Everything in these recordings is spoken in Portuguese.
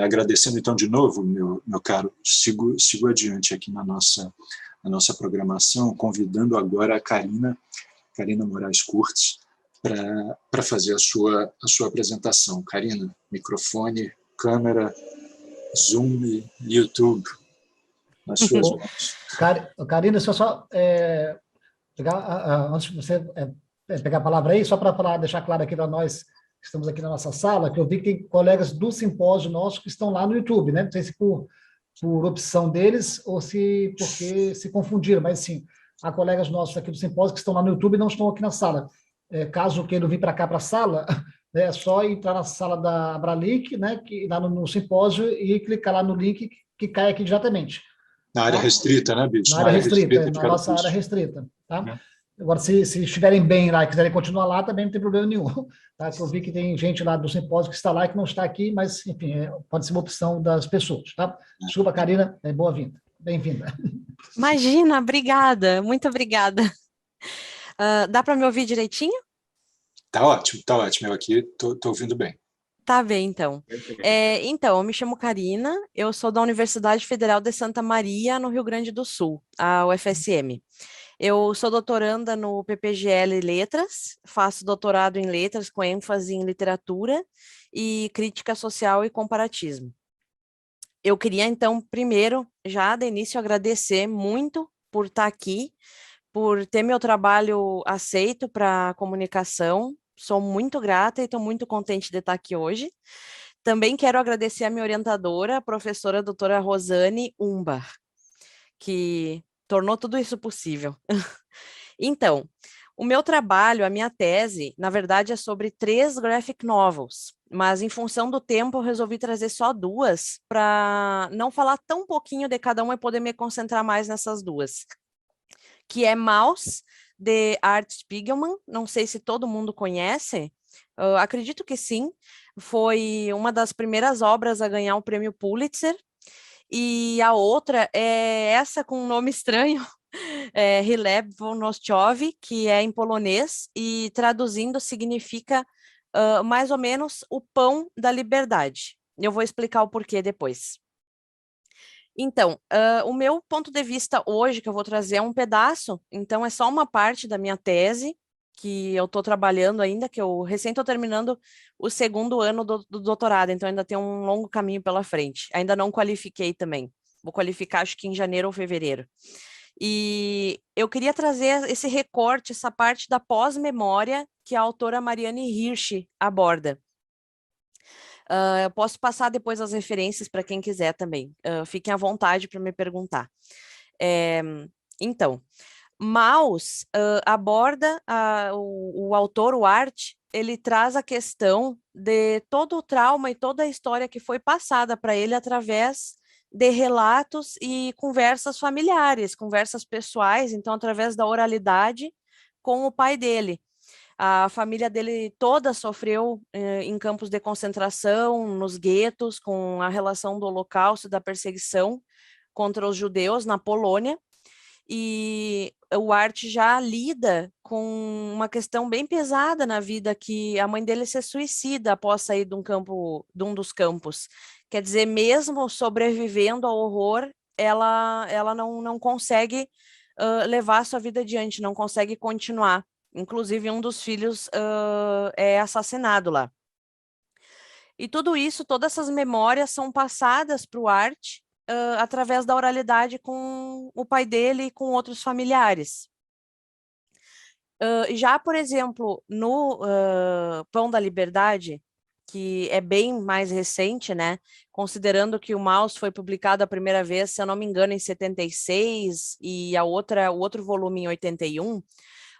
Agradecendo, então, de novo, meu caro, sigo adiante aqui na nossa programação, convidando agora a Karina Moraes Kurtz para fazer a sua apresentação. Karina, microfone, câmera, Zoom e YouTube, nas suas mãos. Karina, se eu só pegar, antes de você pegar a palavra aí, só para deixar claro aqui para nós que estamos aqui na nossa sala, que eu vi que tem colegas do simpósio nosso que estão lá no YouTube, né? Não sei se por opção deles ou se porque se confundiram, mas sim, há colegas nossos aqui do simpósio que estão lá no YouTube e não estão aqui na sala. Caso queiram vir para cá, para a sala, né, é só entrar na sala da Abralic, né, lá no simpósio, e clicar lá no link que cai aqui diretamente. Na área restrita, né, bicho? Na área restrita, na nossa área restrita, tá? Agora, se estiverem bem lá e quiserem continuar lá, também não tem problema nenhum. Tá? Eu vi que tem gente lá do simpósio que está lá e que não está aqui, mas, enfim, pode ser uma opção das pessoas, tá? Desculpa, Karina, boa-vinda. Bem-vinda. Imagina, obrigada, muito obrigada. Dá para me ouvir direitinho? Tá ótimo, tá ótimo. Eu aqui tô ouvindo bem. Tá bem, então. Então, eu me chamo Karina, eu sou da Universidade Federal de Santa Maria, no Rio Grande do Sul, a UFSM. Eu sou doutoranda no PPGL Letras, faço doutorado em Letras com ênfase em literatura e crítica social e comparatismo. Eu queria, então, primeiro, já de início, agradecer muito por estar aqui, por ter meu trabalho aceito para comunicação. Sou muito grata e estou muito contente de estar aqui hoje. Também quero agradecer a minha orientadora, a professora doutora Rosane Umbar, que tornou tudo isso possível. Então, o meu trabalho, a minha tese, na verdade, é sobre 3 graphic novels, mas em função do tempo eu resolvi trazer só 2, para não falar tão pouquinho de cada uma e poder me concentrar mais nessas 2. Que é Maus, de Art Spiegelman, não sei se todo mundo conhece, acredito que sim, foi uma das primeiras obras a ganhar o prêmio Pulitzer, e a outra é essa com um nome estranho, Chleb Wolnościowy, que é em polonês, e traduzindo significa mais ou menos o pão da liberdade. Eu vou explicar o porquê depois. Então, o meu ponto de vista hoje, que eu vou trazer, é um pedaço, então é só uma parte da minha tese, que eu estou trabalhando ainda, que eu recém estou terminando o 2º ano do doutorado, então ainda tem um longo caminho pela frente. Ainda não qualifiquei também, vou qualificar acho que em janeiro ou fevereiro. E eu queria trazer esse recorte, essa parte da pós-memória que a autora Marianne Hirsch aborda. Eu posso passar depois as referências para quem quiser também. Fiquem à vontade para me perguntar. Então, Maus aborda o autor, o Art, ele traz a questão de todo o trauma e toda a história que foi passada para ele através de relatos e conversas familiares, conversas pessoais, então através da oralidade com o pai dele. A família dele toda sofreu em campos de concentração, nos guetos, com a relação do Holocausto e da perseguição contra os judeus na Polônia. E o Art já lida com uma questão bem pesada na vida, que a mãe dele se suicida após sair de um dos campos. Quer dizer, mesmo sobrevivendo ao horror, ela não consegue levar a sua vida adiante, não consegue continuar. Inclusive, um dos filhos é assassinado lá. E tudo isso, todas essas memórias são passadas para o Art através da oralidade com o pai dele e com outros familiares. Já, por exemplo, no Pão da Liberdade, que é bem mais recente, né? Considerando que o Maus foi publicado a primeira vez, se eu não me engano, em 76 e o outro volume em 81,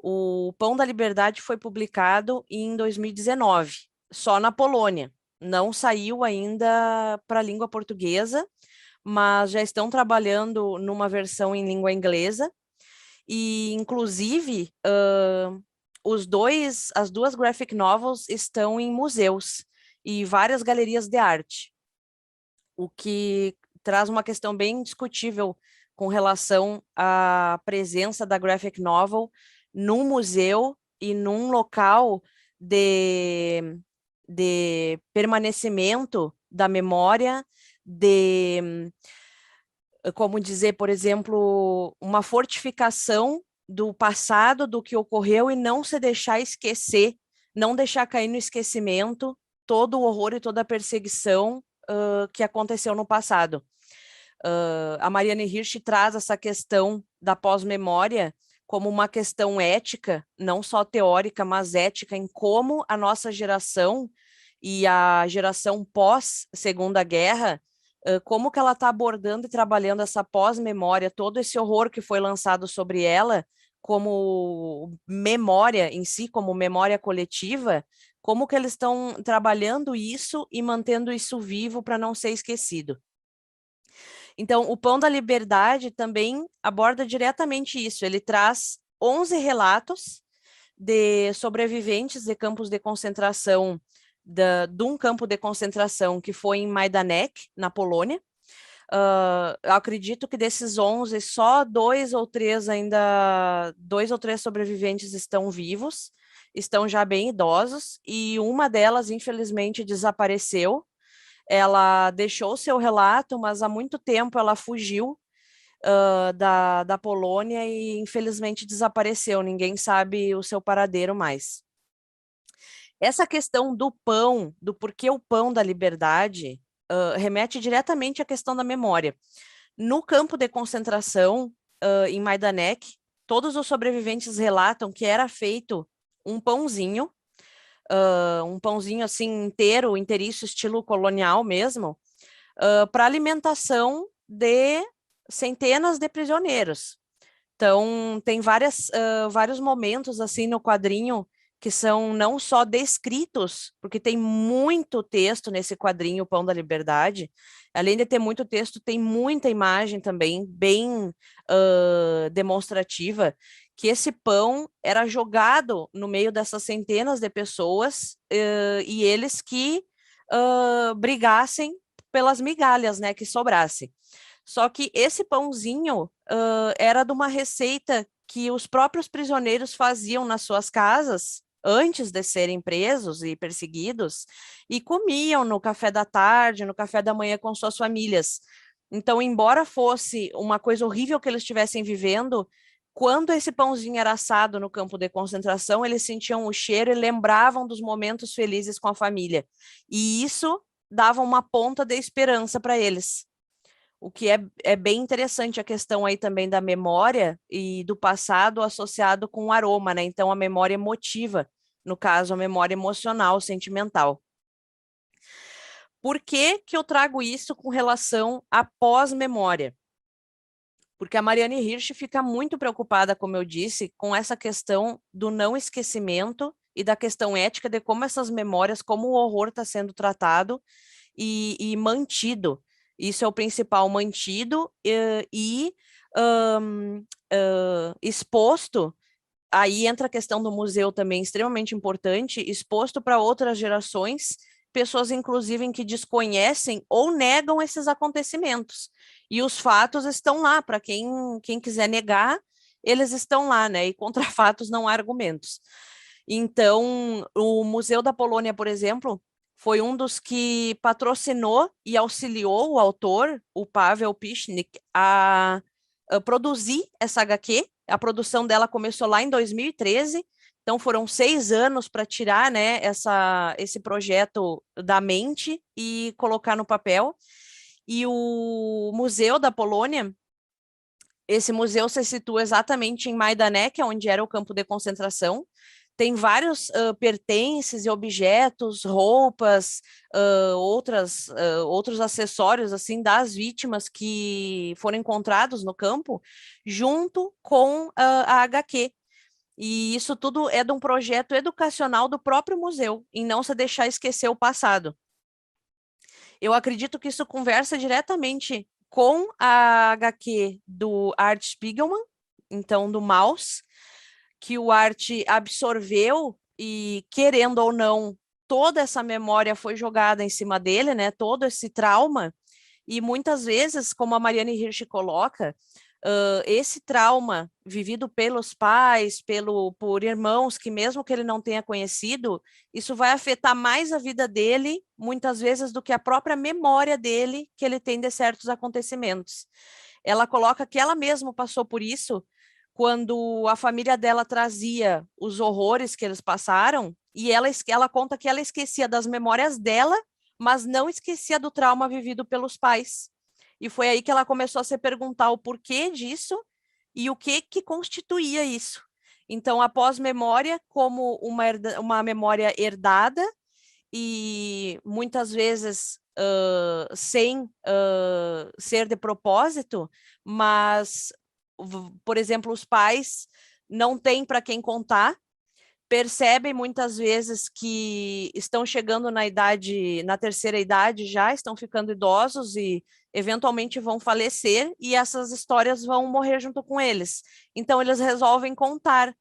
o Pão da Liberdade foi publicado em 2019, só na Polônia. Não saiu ainda para a língua portuguesa, mas já estão trabalhando numa versão em língua inglesa. E, inclusive, as 2 graphic novels estão em museus e várias galerias de arte, o que traz uma questão bem discutível com relação à presença da graphic novel num museu e num local de permanecimento da memória, de, como dizer, por exemplo, uma fortificação do passado, do que ocorreu, e não se deixar esquecer, não deixar cair no esquecimento todo o horror e toda a perseguição que aconteceu no passado. A Marianne Hirsch traz essa questão da pós-memória como uma questão ética, não só teórica, mas ética, em como a nossa geração e a geração pós-Segunda Guerra, como que ela está abordando e trabalhando essa pós-memória, todo esse horror que foi lançado sobre ela, como memória em si, como memória coletiva, como que eles estão trabalhando isso e mantendo isso vivo para não ser esquecido. Então, o Pão da Liberdade também aborda diretamente isso. Ele traz 11 relatos de sobreviventes de campos de concentração, de um campo de concentração que foi em Majdanek, na Polônia. Eu acredito que desses 11, só 2 ou 3 sobreviventes estão vivos, estão já bem idosos, e uma delas, infelizmente, desapareceu. Ela deixou seu relato, mas há muito tempo ela fugiu da Polônia e infelizmente desapareceu, ninguém sabe o seu paradeiro mais. Essa questão do pão, do porquê o pão da liberdade, remete diretamente à questão da memória. No campo de concentração, em Majdanek, todos os sobreviventes relatam que era feito um pãozinho assim inteiriço, estilo colonial mesmo, para alimentação de centenas de prisioneiros. Então, tem vários momentos assim no quadrinho que são não só descritos, porque tem muito texto nesse quadrinho, O Pão da Liberdade. Além de ter muito texto, tem muita imagem também, bem demonstrativa, que esse pão era jogado no meio dessas centenas de pessoas e eles que brigassem pelas migalhas, né, que sobrasse. Só que esse pãozinho era de uma receita que os próprios prisioneiros faziam nas suas casas antes de serem presos e perseguidos, e comiam no café da tarde, no café da manhã com suas famílias. Então, embora fosse uma coisa horrível que eles estivessem vivendo, quando esse pãozinho era assado no campo de concentração, eles sentiam o cheiro e lembravam dos momentos felizes com a família. E isso dava uma ponta de esperança para eles. O que é bem interessante a questão aí também da memória e do passado associado com o aroma, né? Então, a memória emotiva, no caso, a memória emocional, sentimental. Por que que eu trago isso com relação à pós-memória? Porque a Marianne Hirsch fica muito preocupada, como eu disse, com essa questão do não esquecimento e da questão ética de como essas memórias, como o horror está sendo tratado e mantido. Isso é o principal, mantido e exposto. Aí entra a questão do museu também, extremamente importante, exposto para outras gerações, pessoas, inclusive, que desconhecem ou negam esses acontecimentos. E os fatos estão lá, para quem quiser negar, eles estão lá, né? E contra fatos não há argumentos. Então, o Museu da Polônia, por exemplo, foi um dos que patrocinou e auxiliou o autor, o Paweł Piśnik, a produzir essa HQ. A produção dela começou lá em 2013, então foram 6 anos para tirar, né, esse projeto da mente e colocar no papel. E o Museu da Polônia, esse museu se situa exatamente em Majdanek, onde era o campo de concentração. Tem vários pertences e objetos, roupas, outros acessórios assim das vítimas que foram encontrados no campo, junto com a HQ. E isso tudo é de um projeto educacional do próprio museu, em não se deixar esquecer o passado. Eu acredito que isso conversa diretamente com a HQ do Art Spiegelman, então do Maus, que o Art absorveu e, querendo ou não, toda essa memória foi jogada em cima dele, né? Todo esse trauma. E muitas vezes, como a Marianne Hirsch coloca, esse trauma vivido pelos pais, por irmãos que mesmo que ele não tenha conhecido, isso vai afetar mais a vida dele, muitas vezes, do que a própria memória dele que ele tem de certos acontecimentos. Ela coloca que ela mesma passou por isso quando a família dela trazia os horrores que eles passaram, e ela conta que ela esquecia das memórias dela, mas não esquecia do trauma vivido pelos pais. E foi aí que ela começou a se perguntar o porquê disso e o que constituía isso. Então, a pós-memória, como uma memória herdada e muitas vezes sem ser de propósito, mas, por exemplo, os pais não têm para quem contar, percebem muitas vezes que estão chegando na terceira idade já, estão ficando idosos e eventualmente vão falecer, e essas histórias vão morrer junto com eles. Então, eles resolvem contar.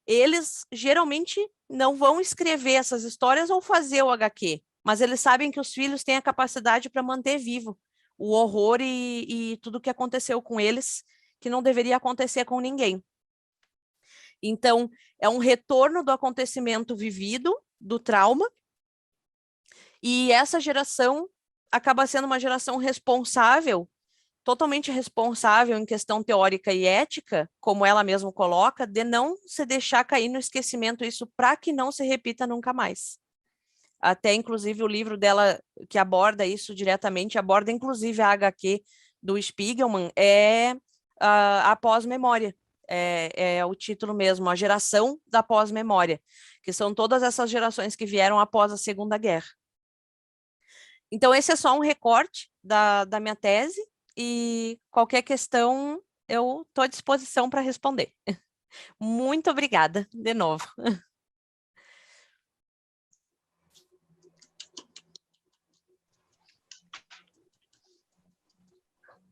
Eles geralmente não vão escrever essas histórias ou fazer o HQ, mas eles sabem que os filhos têm a capacidade para manter vivo o horror e tudo que aconteceu com eles, que não deveria acontecer com ninguém. Então, é um retorno do acontecimento vivido, do trauma, e essa geração acaba sendo uma geração responsável, totalmente responsável em questão teórica e ética, como ela mesma coloca, de não se deixar cair no esquecimento isso para que não se repita nunca mais. Até, inclusive, o livro dela, que aborda isso diretamente, aborda, inclusive, a HQ do Spiegelman, é a pós-memória. É o título mesmo, a geração da pós-memória, que são todas essas gerações que vieram após a Segunda Guerra. Então, esse é só um recorte da minha tese, e qualquer questão eu estou à disposição para responder. Muito obrigada, de novo.